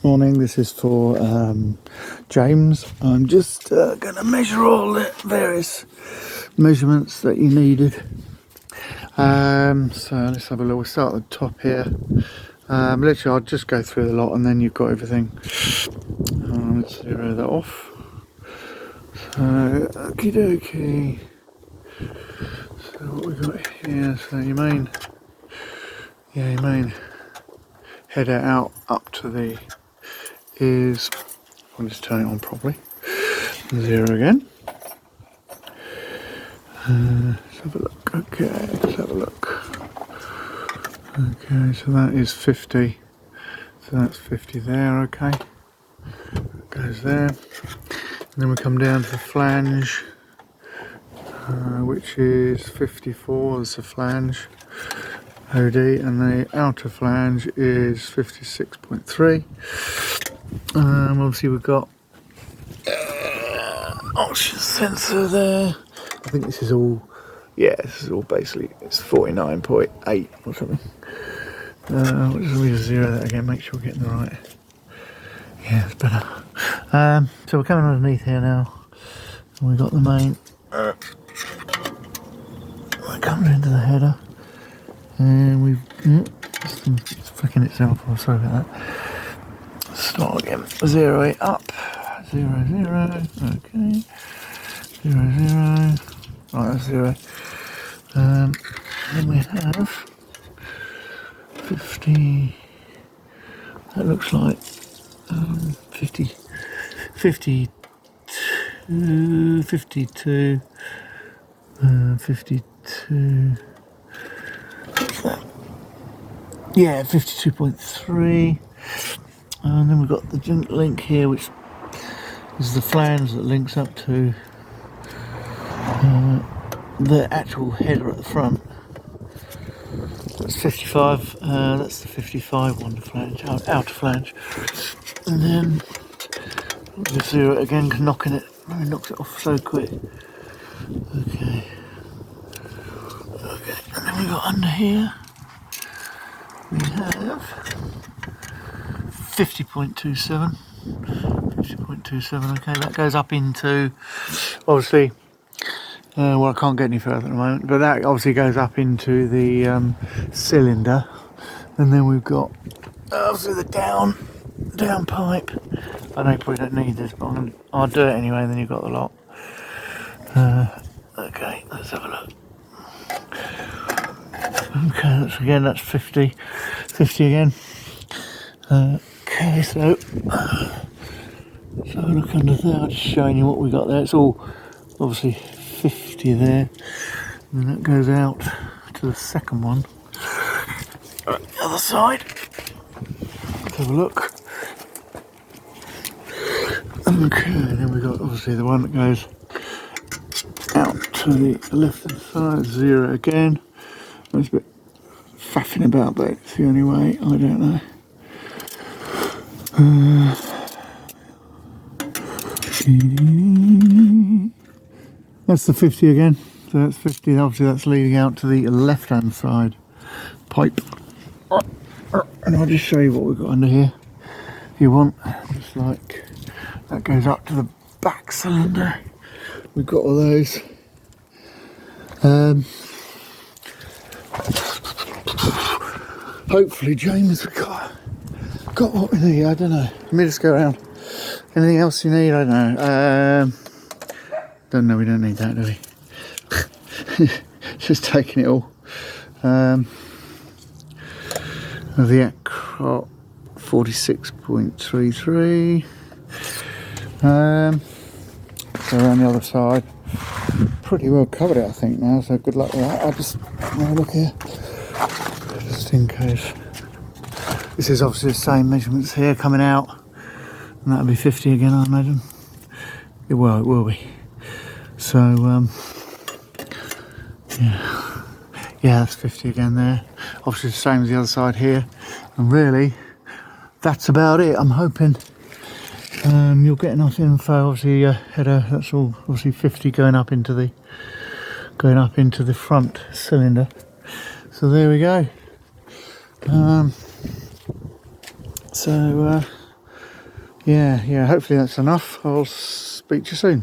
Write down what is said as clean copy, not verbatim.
Morning, this is for James. I'm just going to measure all the various measurements that you needed. So let's have a look. We'll start at the top here. Literally, I'll just go through the lot and then you've got everything. Let's zero that off. So, okie dokie. So what we got here, so your main header out up to the is, I'll just turn it on properly, 0 again. Let's have a look. Okay, let's have a look. Okay, so that is 50. So that's 50 there, okay. That goes there. And then we come down to the flange, which is 54 as the flange, OD, and the outer flange is 56.3. Obviously we've got oxygen sensor there. I think this is all, this is all basically, it's 49.8 or something. Let me just zero that again, make sure we're getting the right. Yeah, it's better. So we're coming underneath here now. And we've got the main. We're coming into the header. And we've, it's flicking itself off, sorry about that. Start again, 0 it up, 0 0, okay, 0 0, right, that's 0. Then we have 50, that looks like 50, 52, 52, 52, what's that? Yeah, 52.3. And then we've got the link here, which is the flange that links up to the actual header at the front. That's 55. That's the 55 one, the flange, outer flange. And then we'll just zero it again, because knocking it, it knocks it off so quick. Okay. Okay. And then we got under here. We have 50.27, 50.27, okay, that goes up into, obviously, well, I can't get any further at the moment, but that obviously goes up into the cylinder, and then we've got, obviously, the down pipe. I know you probably don't need this, but I'll do it anyway, and then you've got the lot. Okay, let's have a look. Okay, that's 50 again. Okay, so look under there, I'm just showing you what we got there. It's all obviously 50 there, and that goes out to the second one. The other side, let's have a look. Okay, and then we've got obviously the one that goes out to the left hand side, 0 again. It's a bit faffing about, but it's the only way, I don't know. That's the 50 again, so that's 50, obviously that's leading out to the left hand side pipe. And I'll just show you what we've got under here if you want. Just like that goes up to the back cylinder. We've got all those. Hopefully James got what we need, I don't know. Let me just go around. Anything else you need? I don't know. Don't know, we don't need that, do we? Just taking it all. The Akro 46.33. So around the other side. Pretty well covered it, I think, now, so good luck with that. I'll just have a look here. Just in case. This is obviously the same measurements here coming out, and that'll be 50 again, I imagine. It will be. So yeah, that's 50 again there. Obviously the same as the other side here, and really that's about it. I'm hoping you'll get enough info. Obviously header, that's all obviously 50 going up into the front cylinder. So there we go. yeah, hopefully that's enough. I'll speak to you soon.